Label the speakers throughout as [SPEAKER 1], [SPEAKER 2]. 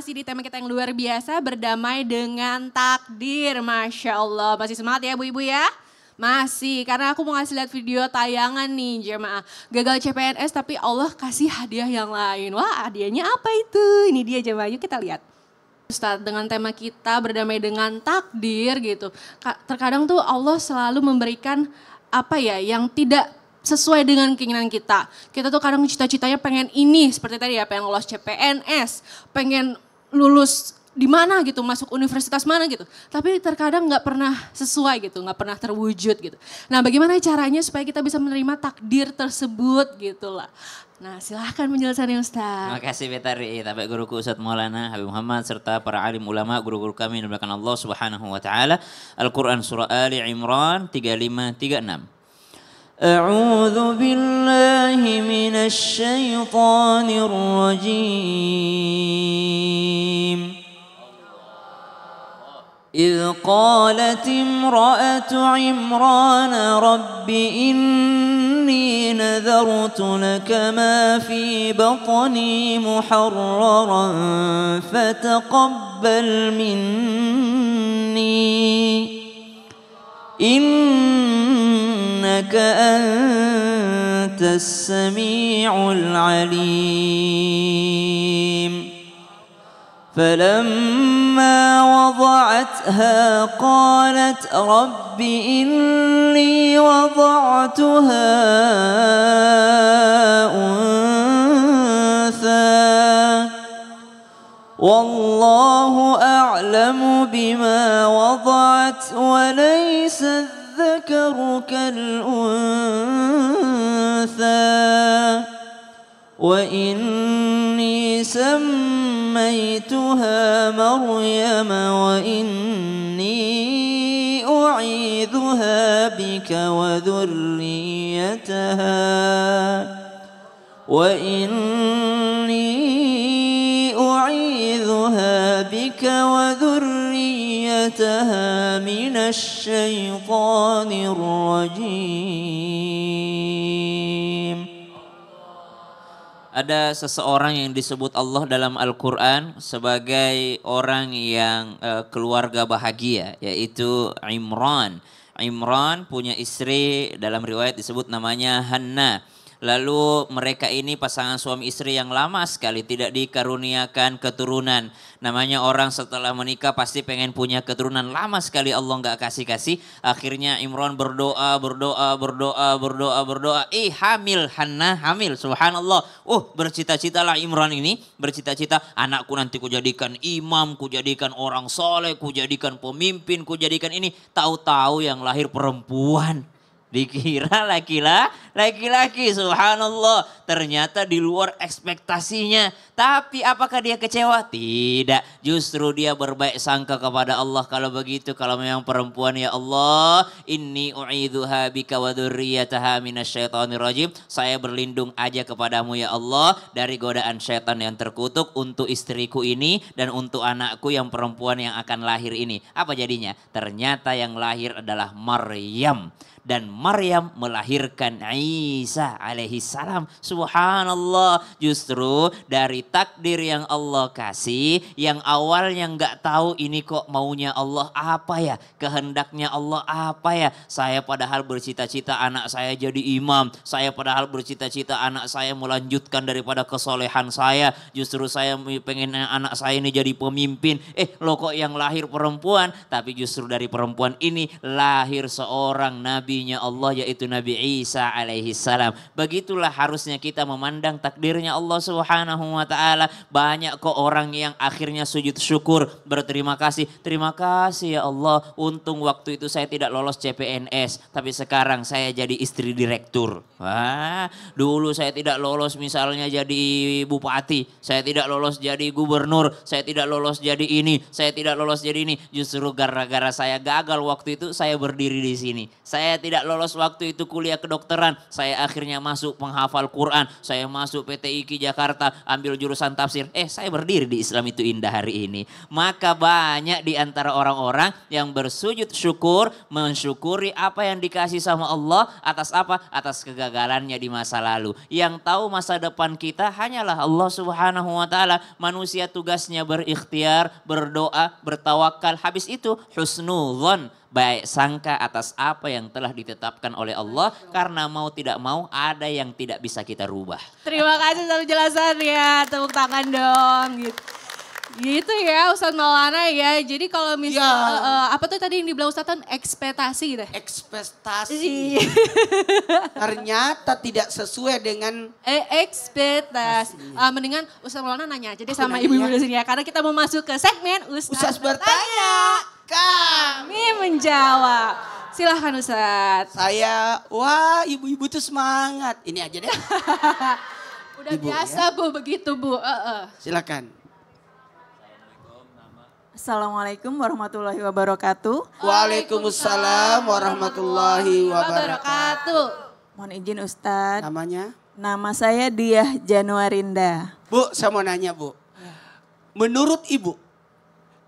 [SPEAKER 1] masih di tema kita yang luar biasa, berdamai dengan takdir. Masya Allah, masih semangat ya Bu Ibu ya? Masih, karena aku mau ngasih lihat video tayangan nih jemaah. Gagal CPNS tapi Allah kasih hadiah yang lain. Wah, hadiahnya apa itu? Ini dia jemaah, yuk kita lihat. Ustaz, dengan tema kita berdamai dengan takdir gitu. Terkadang tuh Allah selalu memberikan apa ya yang tidak sesuai dengan keinginan kita. Kita tuh kadang cita-citanya pengen ini, seperti tadi ya, pengen lolos CPNS, pengen lulus di mana gitu, masuk universitas mana gitu. Tapi terkadang nggak pernah sesuai gitu, nggak pernah terwujud gitu. Nah bagaimana caranya supaya kita bisa menerima takdir tersebut gitu lah. Nah silahkan penjelasannya Ustaz.
[SPEAKER 2] Terima kasih Betari, tapi guruku Ustaz Maulana Habib Muhammad serta para alim ulama, guru-guru kami yang dimuliakan Allah Subhanahu wa taala. Al-Qur'an surah Ali Imran 35-36. أعوذ بالله من الشيطان الرجيم إذ قالت امرأة عمران رب إني نذرت لك ما في بطني محررا فتقبل مني إنك أنت السميع العليم فلما وضعتها قالت رب إني وضعتها أنثى والله أعلم بما وضعت وليس الذكر كالأنثى وإني سميتها مريم وإني أعيذها بك وذريتها من الشيطان الرجيم. Ada seseorang yang disebut Allah dalam Al-Quran sebagai orang yang keluarga bahagia, yaitu Imran. Imran punya istri, dalam riwayat disebut namanya Hanna. Lalu mereka ini pasangan suami istri yang lama sekali tidak dikaruniakan keturunan. Namanya orang setelah menikah pasti pengen punya keturunan, lama sekali Allah nggak kasih-kasih. Akhirnya Imran berdoa. Hamil, Hanna hamil, subhanallah. Bercita-citalah Imran ini, bercita-cita anakku nanti kujadikan imam, kujadikan orang soleh, kujadikan pemimpin, kujadikan ini. Tahu-tahu yang lahir perempuan. Dikira laki-laki, subhanallah. Ternyata di luar ekspektasinya. Tapi apakah dia kecewa? Tidak. Justru dia berbaik sangka kepada Allah. Kalau begitu, kalau memang perempuan, ya Allah, inni u'idzuha bika wa dzurriyyataha minasyaitonir rajim. Saya berlindung aja kepadamu ya Allah dari godaan syaitan yang terkutuk untuk istriku ini dan untuk anakku yang perempuan yang akan lahir ini. Apa jadinya? Ternyata yang lahir adalah Maryam. Dan Maryam melahirkan Isa alaihi salam. Subhanallah, justru dari takdir yang Allah kasih, yang awalnya nggak tahu ini kok maunya Allah apa ya, kehendaknya Allah apa ya. Saya padahal bercita-cita anak saya jadi imam, saya padahal bercita-cita anak saya melanjutkan daripada kesolehan saya. Justru saya pengen anak saya ini jadi pemimpin. Lo kok yang lahir perempuan, tapi justru dari perempuan ini lahir seorang nabinya Allah, yaitu Nabi Isa alaihi salam. Begitulah harusnya kita memandang takdirnya Allah Subhanahu wa taala. Banyak kok orang yang akhirnya sujud syukur, berterima kasih. Terima kasih ya Allah, untung waktu itu saya tidak lolos CPNS, tapi sekarang saya jadi istri direktur. Wah, dulu saya tidak lolos misalnya jadi bupati, saya tidak lolos jadi gubernur, saya tidak lolos jadi ini, saya tidak lolos jadi ini. Justru gara-gara saya gagal waktu itu, saya berdiri di sini. Saya tidak lolos waktu itu kuliah kedokteran. Saya akhirnya masuk penghafal Quran. Saya masuk PTIQ Jakarta ambil jurusan tafsir. Saya berdiri di Islam itu indah hari ini. Maka banyak di antara orang-orang yang bersujud syukur, mensyukuri apa yang dikasih sama Allah atas apa? Atas kegagalannya di masa lalu. Yang tahu masa depan kita hanyalah Allah Subhanahu wa taala. Manusia tugasnya berikhtiar, berdoa, bertawakal. Habis itu husnudzon, baik sangka atas apa yang telah ditetapkan oleh Allah. Karena mau tidak mau ada yang tidak bisa kita rubah.
[SPEAKER 1] Terima kasih atas penjelasannya. Tepuk tangan dong. Gitu ya Ustadz Maulana ya. Jadi kalau misalnya apa tuh tadi yang dibilang Ustadz kan ekspektasi gitu.
[SPEAKER 3] Ekspektasi. Ternyata tidak sesuai dengan
[SPEAKER 1] ekspektasi. Mendingan Ustadz Maulana nanya aja deh sama ibu-ibu di sini ya. Karena kita mau masuk ke segmen Ustadz bertanya. Kami menjawab. Silahkan Ustadz.
[SPEAKER 3] Wah ibu-ibu tuh semangat. Ini aja deh.
[SPEAKER 1] Udah
[SPEAKER 3] Ibu,
[SPEAKER 1] biasa Bu, begitu Bu.
[SPEAKER 3] Silakan.
[SPEAKER 4] Assalamualaikum warahmatullahi wabarakatuh.
[SPEAKER 3] Waalaikumsalam warahmatullahi wabarakatuh.
[SPEAKER 4] Mohon izin Ustadz.
[SPEAKER 3] Namanya?
[SPEAKER 4] Nama saya Diah Januarinda.
[SPEAKER 3] Bu, saya mau nanya Bu. Menurut Ibu,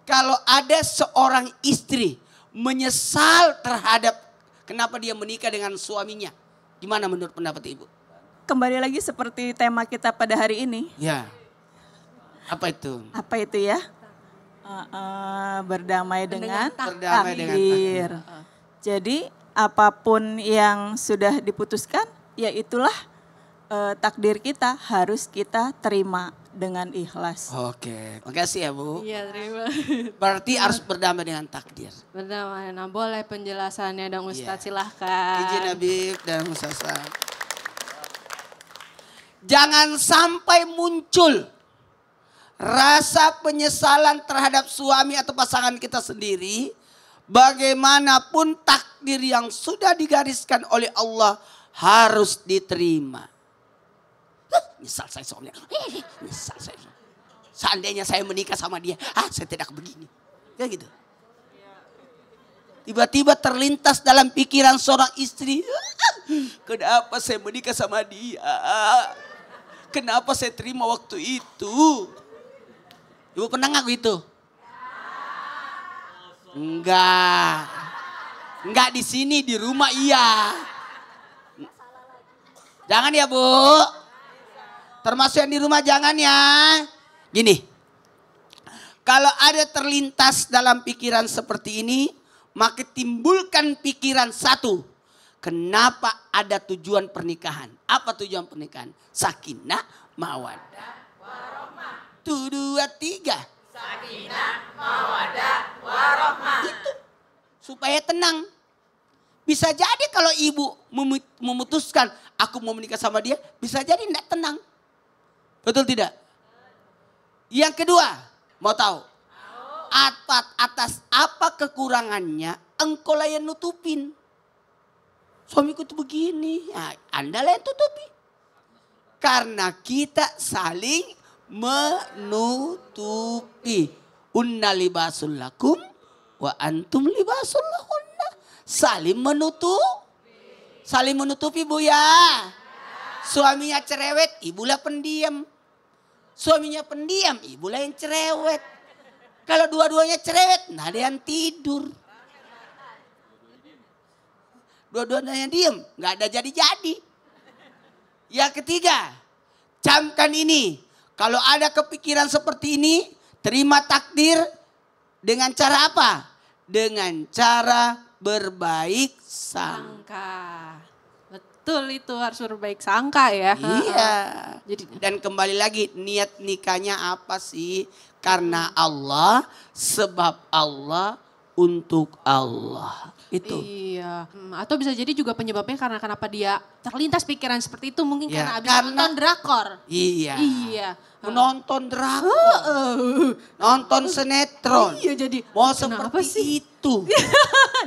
[SPEAKER 3] kalau ada seorang istri menyesal terhadap kenapa dia menikah dengan suaminya, gimana menurut pendapat Ibu?
[SPEAKER 4] Kembali lagi seperti tema kita pada hari ini.
[SPEAKER 3] Ya, apa itu?
[SPEAKER 4] Apa itu ya? Berdamai dengan takdir. Jadi apapun yang sudah diputuskan, ya itulah takdir kita, harus kita terima dengan ikhlas.
[SPEAKER 3] Oke, makasih ya Bu.
[SPEAKER 1] Iya terima.
[SPEAKER 3] Berarti harus berdamai dengan takdir.
[SPEAKER 1] Berdamai. Nah boleh penjelasannya dong Ustadz silahkan.
[SPEAKER 3] Izin Habib dan Musasa. Jangan sampai muncul rasa penyesalan terhadap suami atau pasangan kita sendiri. Bagaimanapun takdir yang sudah digariskan oleh Allah harus diterima. Nyesal saya soalnya. Nyesal saya. Seandainya saya menikah sama dia, saya tidak begini. Kayak gitu. Tiba-tiba terlintas dalam pikiran seorang istri. Kenapa saya menikah sama dia? Kenapa saya terima waktu itu? Ibu pernah ngaku itu? Enggak. Enggak di sini, di rumah iya. Jangan ya Bu. Termasuk yang di rumah jangan ya. Gini. Kalau ada terlintas dalam pikiran seperti ini, maka timbulkan pikiran satu. Kenapa ada tujuan pernikahan? Apa tujuan pernikahan? Sakinah, mawaddah. 1, 2, 3. Sakinah, mawaddah, warohmah. Itu supaya tenang. Bisa jadi kalau ibu memutuskan aku mau menikah sama dia, bisa jadi tidak tenang. Betul tidak? Yang kedua, mau tahu? Atas apa kekurangannya engkau lah yang nutupin. Suamiku tuh begini, Anda lah yang tutupi. Karena kita saling menutupi. Unna libasul lakum wa antum libasul lahunna. Saling menutupi Bu ya. Suaminya cerewet, ibulah pendiam. Suaminya pendiam, ibulah yang cerewet. Kalau dua-duanya cerewet, nah ada yang tidur. Dua-duanya diem, nggak ada jadi-jadi. Yang ketiga, camkan ini. Kalau ada kepikiran seperti ini, terima takdir dengan cara apa? Dengan cara berbaik sangka.
[SPEAKER 1] Betul itu harus berbaik sangka ya.
[SPEAKER 3] Iya. Dan kembali lagi niat nikahnya apa sih? Karena Allah, sebab Allah, untuk Allah. Itu.
[SPEAKER 1] Iya. Atau bisa jadi juga penyebabnya karena kenapa dia terlintas pikiran seperti itu. Mungkin
[SPEAKER 3] Ya,
[SPEAKER 1] karena habis
[SPEAKER 3] karena-
[SPEAKER 1] nonton drakor.
[SPEAKER 3] Iya.
[SPEAKER 1] Iya.
[SPEAKER 3] Menonton drakor. Nonton sinetron.
[SPEAKER 1] Iya jadi.
[SPEAKER 3] Mau
[SPEAKER 1] Kenapa
[SPEAKER 3] seperti
[SPEAKER 1] sih?
[SPEAKER 3] itu.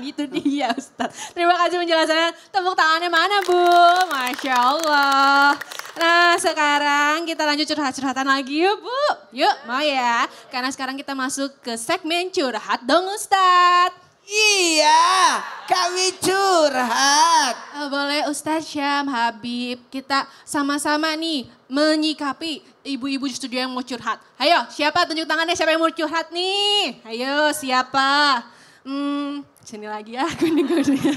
[SPEAKER 1] Itu dia Ustaz. Terima kasih penjelasannya. Tepuk tangannya mana Bu? Masya Allah. Nah sekarang kita lanjut curhat-curhatan lagi yuk Bu. Yuk mau ya. Karena sekarang kita masuk ke segmen curhat dong Ustaz.
[SPEAKER 3] Iya, kami curhat.
[SPEAKER 1] Boleh Ustadz Syam, Habib, kita sama-sama nih menyikapi ibu-ibu di studio yang mau curhat. Ayo, siapa tunjuk tangannya siapa yang mau curhat nih? Ayo, siapa? Sini lagi ya, kuning-kuning.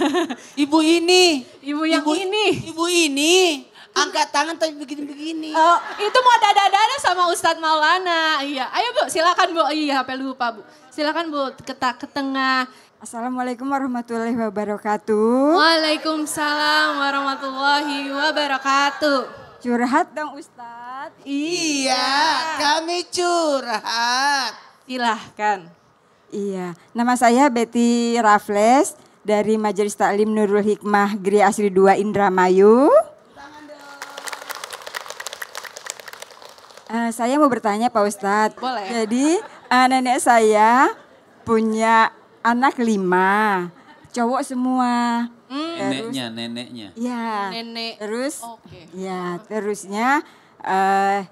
[SPEAKER 3] Ibu ini.
[SPEAKER 1] Ibu yang ini.
[SPEAKER 3] Ibu ini. Angkat tangan tapi begini-begini.
[SPEAKER 1] Oh, itu mau dada-dada sama Ustadz Maulana. Iya, ayo Bu, silakan Bu. Iya, sampai lupa Bu. Silakan Bu, ke tengah.
[SPEAKER 5] Assalamualaikum warahmatullahi wabarakatuh.
[SPEAKER 1] Waalaikumsalam warahmatullahi wabarakatuh.
[SPEAKER 5] Curhat dong Ustadz.
[SPEAKER 3] Iya, kami curhat.
[SPEAKER 1] Silahkan.
[SPEAKER 5] Iya, nama saya Betty Raffles dari Majelis Taklim Nurul Hikmah Gri Asri 2 Indramayu. Saya mau bertanya Pak Ustadz.
[SPEAKER 1] Boleh.
[SPEAKER 5] Jadi nenek saya punya anak 5, cowok semua.
[SPEAKER 6] Neneknya.
[SPEAKER 5] Ya.
[SPEAKER 1] Nenek.
[SPEAKER 5] Terus,
[SPEAKER 1] Oke.
[SPEAKER 5] ya terusnya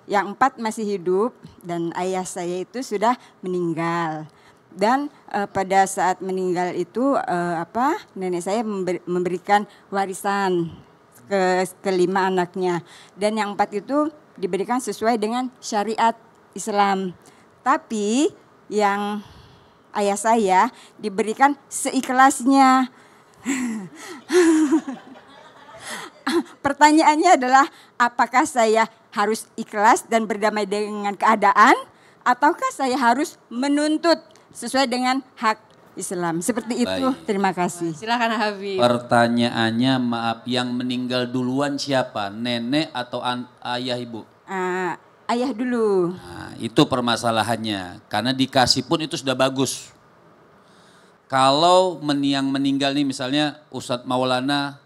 [SPEAKER 5] yang 4 masih hidup dan ayah saya itu sudah meninggal. Dan pada saat meninggal itu nenek saya memberikan warisan ke 5 anaknya. Dan yang 4 itu diberikan sesuai dengan syariat Islam. Tapi yang ayah saya diberikan seikhlasnya. Pertanyaannya adalah apakah saya harus ikhlas dan berdamai dengan keadaan ataukah saya harus menuntut sesuai dengan hak Islam. Seperti itu.
[SPEAKER 6] Baik.
[SPEAKER 5] Terima kasih.
[SPEAKER 1] Silakan Habib.
[SPEAKER 6] Pertanyaannya maaf, yang meninggal duluan siapa? Nenek atau ayah ibu?
[SPEAKER 5] Ayah dulu.
[SPEAKER 6] Nah, itu permasalahannya. Karena dikasih pun itu sudah bagus. Kalau yang meninggal nih misalnya Ustadz Maulana,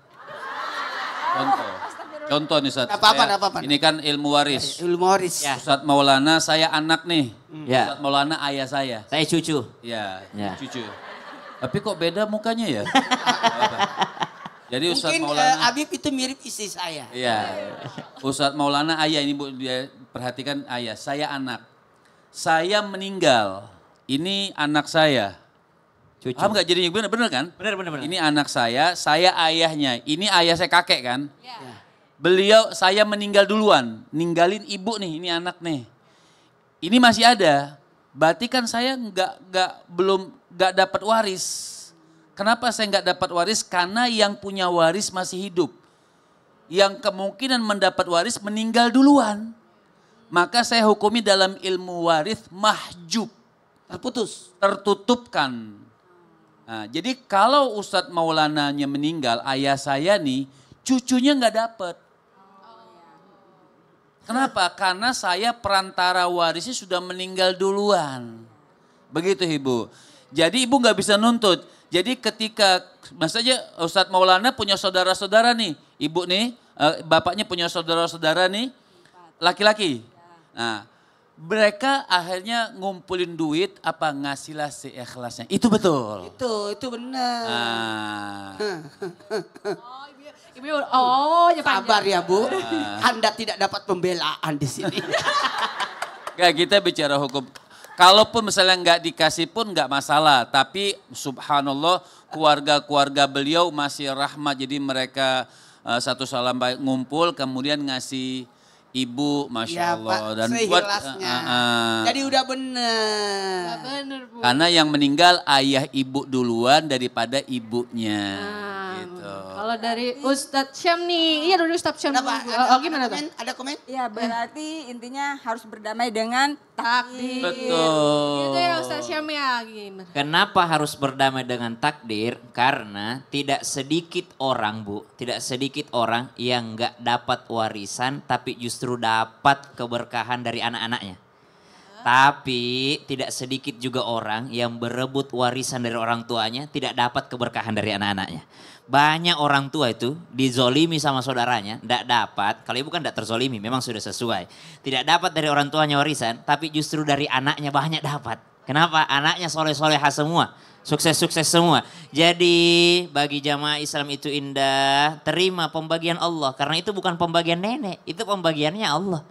[SPEAKER 6] contoh nih Ustadz.
[SPEAKER 3] Apa-apa.
[SPEAKER 6] Ini kan ilmu waris.
[SPEAKER 3] Ilmu waris.
[SPEAKER 2] Ya.
[SPEAKER 6] Ustadz Maulana saya anak nih.
[SPEAKER 2] Ya.
[SPEAKER 6] Ustadz Maulana ayah saya.
[SPEAKER 2] Saya cucu.
[SPEAKER 6] Ya,
[SPEAKER 2] Ya.
[SPEAKER 6] cucu. Tapi kok beda mukanya ya? Apa? Jadi Ustadz
[SPEAKER 3] Mungkin
[SPEAKER 6] Maulana.
[SPEAKER 3] Habib itu mirip istri saya.
[SPEAKER 6] Iya. Ustadz Maulana ayah ini Bu, dia perhatikan ayah, saya anak. Saya meninggal. Ini anak saya.
[SPEAKER 2] Cucu.
[SPEAKER 6] Paham nggak jadinya benar kan?
[SPEAKER 2] Benar.
[SPEAKER 6] Ini anak saya ayahnya. Ini ayah saya kakek kan?
[SPEAKER 1] Ya.
[SPEAKER 6] Beliau saya meninggal duluan, ninggalin ibu nih, ini anak nih. Ini masih ada. Berarti kan saya belum dapat waris. Kenapa saya nggak dapat waris? Karena yang punya waris masih hidup. Yang kemungkinan mendapat waris meninggal duluan. Maka saya hukumi dalam ilmu waris mahjub. Tertutupkan. Nah, jadi kalau Ustadz Maulananya meninggal, ayah saya nih, cucunya nggak dapat. Kenapa? Karena saya perantara warisnya sudah meninggal duluan. Begitu Ibu. Jadi Ibu nggak bisa nuntut. Jadi ketika, maksudnya Ustadz Maulana punya saudara-saudara nih. Ibu nih, bapaknya punya saudara-saudara nih, laki-laki. Nah, mereka akhirnya ngumpulin duit, ngasihlah seikhlasnya. Itu betul.
[SPEAKER 3] Itu benar.
[SPEAKER 6] Nah,
[SPEAKER 1] Ibu, ya
[SPEAKER 3] Sabar ya Bu, Anda tidak dapat pembelaan di sini.
[SPEAKER 6] nggak, kita bicara hukum. Kalaupun misalnya nggak dikasih pun nggak masalah. Tapi subhanallah keluarga-keluarga beliau masih rahmat. Jadi mereka satu salam baik ngumpul kemudian ngasih ibu, Masya
[SPEAKER 3] Ya
[SPEAKER 6] Allah.
[SPEAKER 3] Pak,
[SPEAKER 6] Dan
[SPEAKER 3] seikhlasnya. Jadi udah benar.
[SPEAKER 1] Bener Bu.
[SPEAKER 6] karena yang meninggal ayah ibu duluan daripada ibunya. Gitu.
[SPEAKER 1] Kalau dari Ustadz Syam nih, iya dari Ustadz Syam.
[SPEAKER 3] Kenapa?
[SPEAKER 1] dulu. Gimana tuh?
[SPEAKER 3] Ada komen?
[SPEAKER 5] Ya berarti intinya harus berdamai dengan takdir.
[SPEAKER 6] Betul.
[SPEAKER 1] Gitu ya Ustadz Syam ya, gimana?
[SPEAKER 2] Kenapa harus berdamai dengan takdir? Karena tidak sedikit orang yang nggak dapat warisan tapi justru dapat keberkahan dari anak-anaknya. Tapi tidak sedikit juga orang yang berebut warisan dari orang tuanya tidak dapat keberkahan dari anak-anaknya. Banyak orang tua itu dizolimi sama saudaranya, tidak dapat. Kalau ibu kan tidak terzolimi, memang sudah sesuai. Tidak dapat dari orang tuanya warisan, tapi justru dari anaknya banyak dapat. Kenapa? Anaknya soleh-solehah semua, sukses-sukses semua. Jadi bagi jamaah Islam itu indah, terima pembagian Allah. Karena itu bukan pembagian nenek, itu pembagiannya Allah.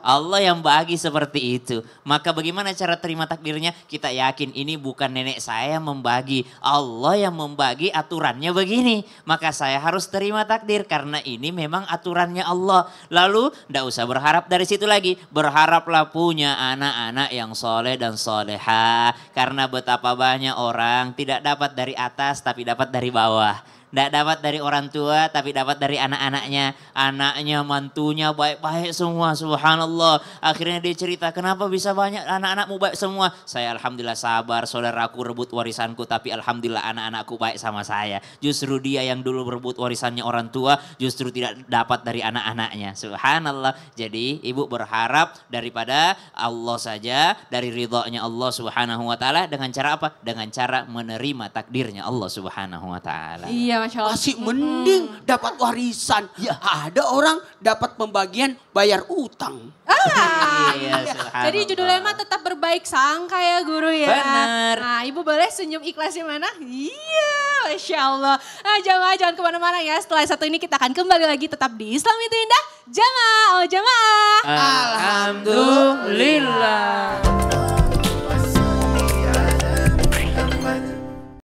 [SPEAKER 2] Allah yang bagi seperti itu. Maka bagaimana cara terima takdirnya? Kita yakin ini bukan nenek saya yang membagi. Allah yang membagi, aturannya begini. Maka saya harus terima takdir karena ini memang aturannya Allah. Lalu tidak usah berharap dari situ lagi. Berharaplah punya anak-anak yang soleh dan soleha. Karena betapa banyak orang tidak dapat dari atas tapi dapat dari bawah. Tidak dapat dari orang tua tapi dapat dari anak-anaknya. Anaknya, mantunya baik-baik semua, subhanallah. Akhirnya dia cerita, kenapa bisa banyak anak-anakmu baik semua? Saya alhamdulillah sabar, saudaraku rebut warisanku tapi alhamdulillah anak-anakku baik sama saya. Justru dia yang dulu berebut warisannya orang tua justru tidak dapat dari anak-anaknya. Subhanallah. Jadi ibu berharap daripada Allah saja, dari ridhonya Allah subhanahu wa ta'ala. Dengan cara apa? Dengan cara menerima takdirnya Allah subhanahu wa ta'ala.
[SPEAKER 1] Iya, Masya Allah.
[SPEAKER 3] Masih mending dapat warisan. Ya, ada orang dapat pembagian bayar utang.
[SPEAKER 2] Iya, subhanallah.
[SPEAKER 1] Jadi judulnya mah tetap berbaik sangka ya guru ya.
[SPEAKER 2] Benar.
[SPEAKER 1] Nah ibu boleh senyum ikhlasnya mana? Iya, Masya Allah. Nah jangan kemana-mana ya. Setelah satu ini kita akan kembali lagi tetap di Islam itu Indah. Jamaah, oh jamaah.
[SPEAKER 2] Alhamdulillah.